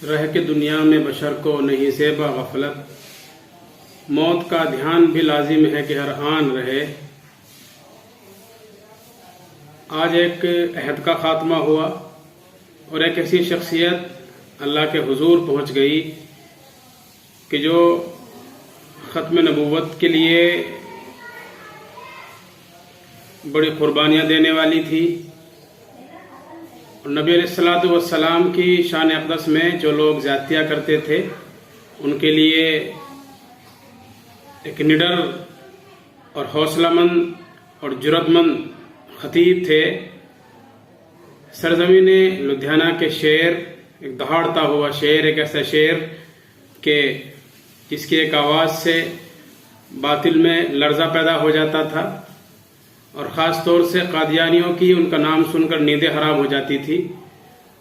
رہ کے دنیا میں بشر کو نہیں زیبا غفلت، موت کا دھیان بھی لازم ہے کہ ہر آن رہے۔ آج ایک عہد کا خاتمہ ہوا اور ایک ایسی شخصیت اللہ کے حضور پہنچ گئی کہ جو ختم نبوت کے لیے بڑی قربانیاں دینے والی تھی، اور نبی علیہ الصلوۃ والسلام کی شان اقدس میں جو لوگ زیادتیاں کرتے تھے ان کے لیے ایک نڈر اور حوصلہ مند اور جرأت مند خطیب تھے۔ سرزمین لدھیانہ کے شعر، ایک دہاڑتا ہوا شعر، ایک ایسا شعر کہ جس کی ایک آواز سے باطل میں لرزہ پیدا ہو جاتا تھا، اور خاص طور سے قادیانیوں کی ان کا نام سن کر نیندیں حرام ہو جاتی تھی،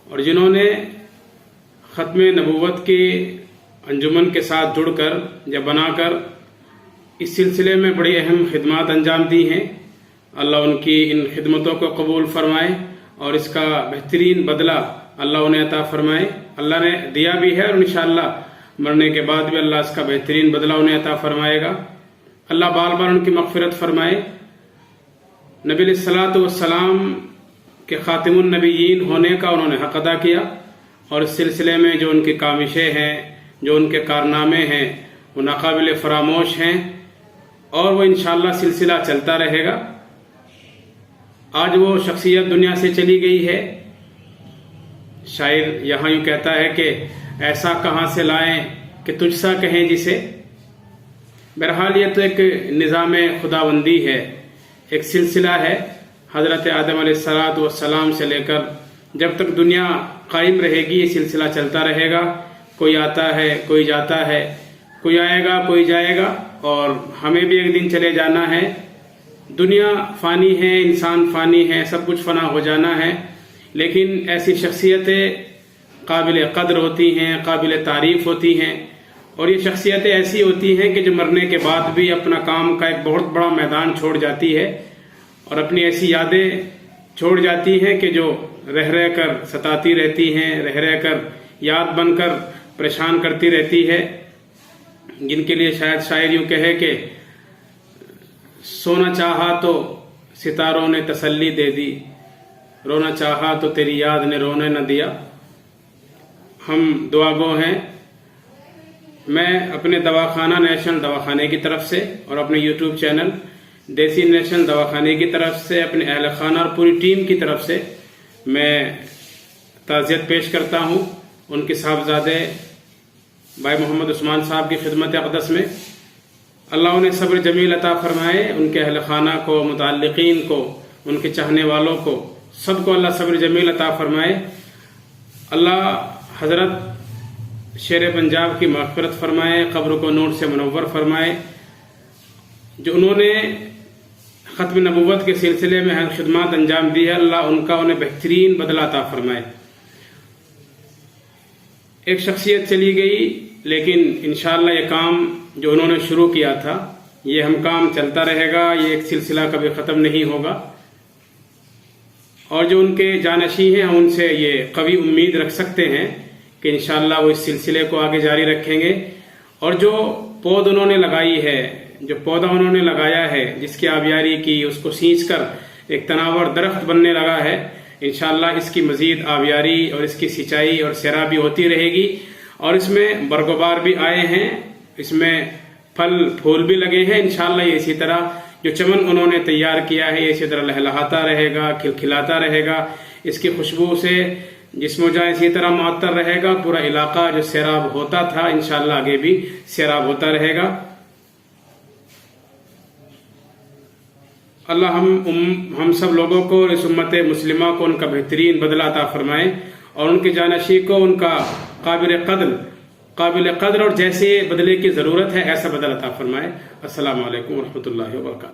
اور جنہوں نے ختم نبوت کی انجمن کے ساتھ جڑ کر یا بنا کر اس سلسلے میں بڑی اہم خدمات انجام دی ہیں۔ اللہ ان کی ان خدمتوں کو قبول فرمائے اور اس کا بہترین بدلہ اللہ انہیں عطا فرمائے۔ اللہ نے دیا بھی ہے اور انشاءاللہ مرنے کے بعد بھی اللہ اس کا بہترین بدلہ انہیں عطا فرمائے گا۔ اللہ بار بار ان کی مغفرت فرمائے۔ نبی علیہ الصلوۃ والسلام کے خاتم النبیین ہونے کا انہوں نے حق ادا کیا، اور اس سلسلے میں جو ان کی کاوشیں ہیں، جو ان کے کارنامے ہیں، وہ ناقابل فراموش ہیں، اور وہ انشاءاللہ سلسلہ چلتا رہے گا۔ آج وہ شخصیت دنیا سے چلی گئی ہے۔ شاعر یہاں یوں کہتا ہے کہ ایسا کہاں سے لائیں کہ تجھ سا کہیں جسے۔ بہرحال یہ تو ایک نظام خداوندی ہے، ایک سلسلہ ہے۔ حضرت آدم علیہ السلام سے لے کر جب تک دنیا قائم رہے گی یہ سلسلہ چلتا رہے گا۔ کوئی آتا ہے، کوئی جاتا ہے، کوئی آئے گا، کوئی جائے گا، اور ہمیں بھی ایک دن چلے جانا ہے۔ دنیا فانی ہے، انسان فانی ہے، سب کچھ فنا ہو جانا ہے، لیکن ایسی شخصیتیں قابل قدر ہوتی ہیں، قابل تعریف ہوتی ہیں، اور یہ شخصیتیں ایسی ہوتی ہیں کہ جو مرنے کے بعد بھی اپنا کام کا ایک بہت بڑا میدان چھوڑ جاتی ہے، اور اپنی ایسی یادیں چھوڑ جاتی ہیں کہ جو رہ رہ کر ستاتی رہتی ہیں، رہ رہ کر یاد بن کر پریشان کرتی رہتی ہے، جن کے لیے شاید شاعر یوں کہے کہ سونا چاہا تو ستاروں نے تسلی دے دی، رونا چاہا تو تیری یاد نے رونے نہ دیا۔ ہم دعا گو ہیں۔ میں اپنے دواخانہ نیشنل دواخانے کی طرف سے اور اپنے یوٹیوب چینل دیسی نیشنل دواخانے کی طرف سے، اپنے اہل خانہ اور پوری ٹیم کی طرف سے میں تعزیت پیش کرتا ہوں ان کے صاحبزادے بھائی محمد عثمان صاحب کی خدمت اقدس میں۔ اللہ انہیں صبر جمیل عطا فرمائے، ان کے اہل خانہ کو، متعلقین کو، ان کے چاہنے والوں کو، سب کو اللہ صبر جمیل عطا فرمائے۔ اللہ حضرت شیر پنجاب کی مغفرت فرمائے، قبر کو نور سے منور فرمائے۔ جو انہوں نے ختم نبوت کے سلسلے میں خدمات انجام دی ہے، اللہ ان کا انہیں بہترین بدلہ عطا فرمائے۔ ایک شخصیت چلی گئی، لیکن انشاءاللہ یہ کام جو انہوں نے شروع کیا تھا، یہ ہم کام چلتا رہے گا، یہ ایک سلسلہ کبھی ختم نہیں ہوگا، اور جو ان کے جانشین ہیں ہم ان سے یہ قوی امید رکھ سکتے ہیں کہ انشاءاللہ وہ اس سلسلے کو آگے جاری رکھیں گے، اور جو پود انہوں نے لگائی ہے، جو پودا انہوں نے لگایا ہے، جس کی آبیاری کی، اس کو سینچ کر ایک تناور درخت بننے لگا ہے، انشاءاللہ اس کی مزید آبیاری اور اس کی سچائی اور سیرابی ہوتی رہے گی، اور اس میں برگبار بھی آئے ہیں، اس میں پھل پھول بھی لگے ہیں۔ انشاءاللہ یہ اسی طرح جو چمن انہوں نے تیار کیا ہے، یہ اسی طرح لہلہاتا رہے گا، کھلکھلاتا رہے گا، اس کی خوشبو سے جسم و جان اسی طرح معطر رہے گا۔ پورا علاقہ جو سیراب ہوتا تھا انشاءاللہ آگے بھی سیراب ہوتا رہے گا۔ اللہ ہم سب لوگوں کو اور اس امت مسلمہ کو ان کا بہترین بدلہ عطا فرمائے، اور ان کے جانشین کو ان کا قابل قدر اور جیسے بدلے کی ضرورت ہے ایسا بدلہ عطا فرمائے۔ السلام علیکم ورحمۃ اللہ وبرکاتہ۔